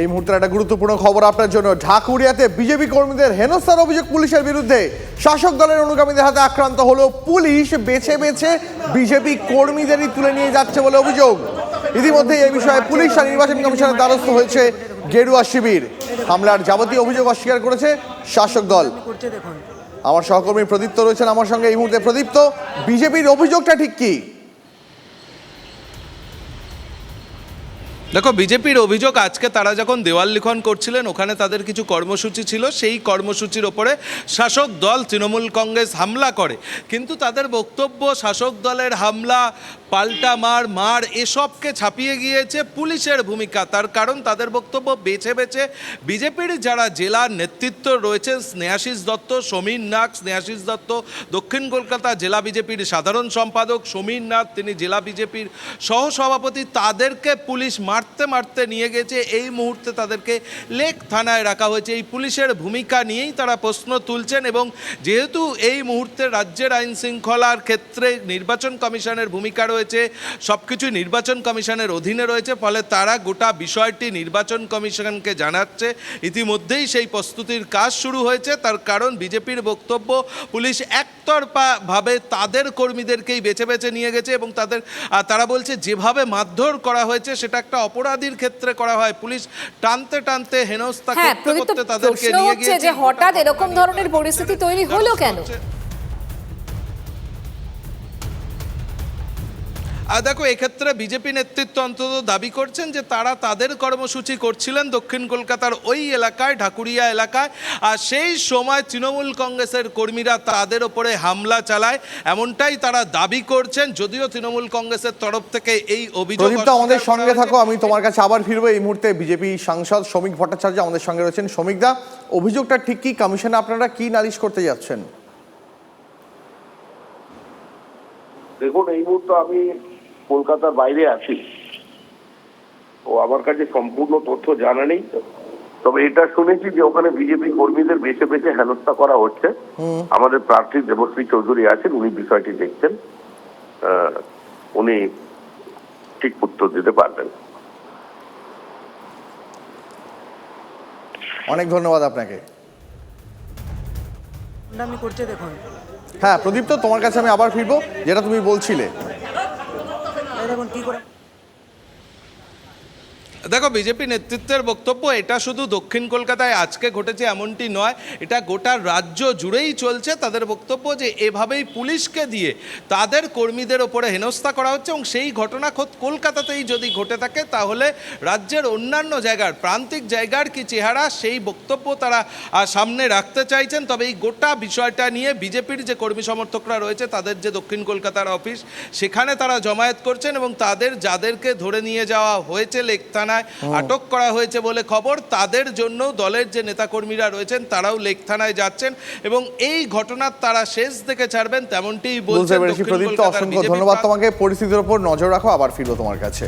এই মুহূর্তে একটা গুরুত্বপূর্ণ খবর আপনার জন্য। ঢাকুরিয়াতে বিজেপি কর্মীদের হেনস্থার অভিযোগ পুলিশের বিরুদ্ধে। শাসক দলের অনুগামীদের হাতে আক্রান্ত হলো পুলিশ। বেছে বেছে বিজেপি কর্মীদেরই তুলে নিয়ে যাচ্ছে বলে অভিযোগ। ইতিমধ্যে এই বিষয়ে পুলিশ আর নির্বাচন কমিশনের দ্বারস্থ হয়েছে গেরুয়া শিবির। হামলার যাবতীয় অভিযোগ অস্বীকার করেছে শাসক দল। আমার সহকর্মী প্রদীপ্ত রয়েছেন আমার সঙ্গে এই মুহূর্তে। প্রদীপ্ত, বিজেপির অভিযোগটা ঠিক কি? দেখো, বিজেপির অভিযোগ আজকে তারা যখন দেওয়াল লিখন করছিলেন ওখানে তাদের কিছু কর্মসূচি ছিল, সেই কর্মসূচির ওপরে শাসক দল তৃণমূল কংগ্রেস হামলা করে। কিন্তু তাদের বক্তব্য শাসক দলের হামলা, পাল্টা মার এসবকে ছাপিয়ে গিয়েছে পুলিশের ভূমিকা। তার কারণ তাদের বক্তব্য বেছে বেছে বিজেপির যারা জেলার নেতৃত্ব রয়েছেন, স্নেহাশিস দত্ত, সমীর নাগ, স্নেহাশিস দত্ত দক্ষিণ কলকাতা জেলা বিজেপির সাধারণ সম্পাদক, সমীর নাগ তিনি জেলা বিজেপির সহসভাপতি, তাদেরকে পুলিশ মারতে মারতে নিয়ে গেছে। এই মুহূর্তে তাদেরকে লেক থানায় রাখা হয়েছে। এই পুলিশের ভূমিকা নিয়েই তারা প্রশ্ন তুলছেন। এবং যেহেতু এই মুহূর্তে রাজ্যের আইন শৃঙ্খলার ক্ষেত্রে নির্বাচন কমিশনের ভূমিকা রয়েছে, সব কিছুই নির্বাচন কমিশনের অধীনে রয়েছে, ফলে তারা গোটা বিষয়টি নির্বাচন কমিশনকে জানাচ্ছে। ইতিমধ্যেই সেই প্রস্তুতির কাজ শুরু হয়েছে। তার কারণ বিজেপির বক্তব্য পুলিশ একতরফাভাবে তাদের কর্মীদেরকেই বেছে বেছে নিয়ে গেছে এবং তারা বলছে যেভাবে মারধর করা হয়েছে সেটা একটা অপরাধীর ক্ষেত্রে করা হয়। পুলিশ টানতে টানতে হেনস্থা করতে করতে তাদেরকে নিয়ে গিয়েছে। যে হঠাৎ এরকম ধরনের পরিস্থিতি তৈরি হলো কেন? দেখো, এক্ষেত্রে বিজেপি নেতৃত্ব অন্তত দাবি করছেন যে তারা তাদের কর্মসূচি করছিলেন দক্ষিণ কলকাতার ওই এলাকায়, ঢাকুরিয়া এলাকায়, আর সেই সময় তৃণমূল কংগ্রেসের কর্মীরা তাদের ওপরে হামলা চালায়, এমনটাই তারা দাবি করছেন। যদিও তৃণমূল কংগ্রেসের তরফ থেকে এই অভিযোগ। আমাদের সঙ্গে থাকো, আমি তোমার কাছে আবার ফিরবো। এই মুহূর্তে বিজেপি সাংসদ শ্রমিক ভট্টাচার্য আমাদের সঙ্গে রয়েছেন। শ্রমিকদা, অভিযোগটা ঠিক কি? কমিশনে আপনারা কি নালিশ করতে যাচ্ছেন? দেখুন, এই মুহূর্তে আমি কলকাতার বাইরে আছি, ও আমার কাছে সম্পূর্ণ তথ্য জানা নেই। তবে এটা শুনেছি যে ওখানে বিজেপি কর্মীদের বেছে বেছে হেনস্থা করা হচ্ছে। আমাদের প্রার্থী দেবশ্রী চৌধুরী আছেন, উনি বিষয়টি দেখছেন, উনি ঠিক উত্তর দিতে পারবেন। অনেক ধন্যবাদ আপনাকে। করছে দেখুন। হ্যাঁ প্রদীপ্ত, তোমার কাছে আমি আবার ফিরবো, যেটা তুমি বলছিলে। দেখুন কি করে। দেখো, বিজেপি নেতৃত্বের বক্তব্য এটা শুধু দক্ষিণ কলকাতায় আজকে ঘটেছে এমনটি নয়, এটা গোটা রাজ্য জুড়েই চলছে। তাদের বক্তব্য যে এভাবেই পুলিশকে দিয়ে তাদের কর্মীদের ওপরে হেনস্থা করা হচ্ছে এবং সেই ঘটনা খোদ কলকাতাতেই যদি ঘটে থাকে তাহলে রাজ্যের অন্যান্য জায়গার, প্রান্তিক জায়গার কি চেহারা, সেই বক্তব্য তারা সামনে রাখতে চাইছেন। তবে এই গোটা বিষয়টা নিয়ে বিজেপির যে কর্মী সমর্থকরা রয়েছে, তাদের যে দক্ষিণ কলকাতার অফিস, সেখানে তারা জমায়েত করছেন এবং যাদেরকে ধরে নিয়ে যাওয়া হয়েছে লেক থানায়, আটক করা হয়েছে বলে খবর, তাদের জন্য দলের যে নেতাকর্মীরা রয়েছেন তারাও লেক থানায় যাচ্ছেন এবং এই ঘটনার তারা শেষ দেখে ছাড়বেন তেমনটি বলছেন। অসংখ্য ধন্যবাদ তোমাকে। পরিস্থিতির উপর নজর রাখো, আবার ফিরবো তোমার কাছে।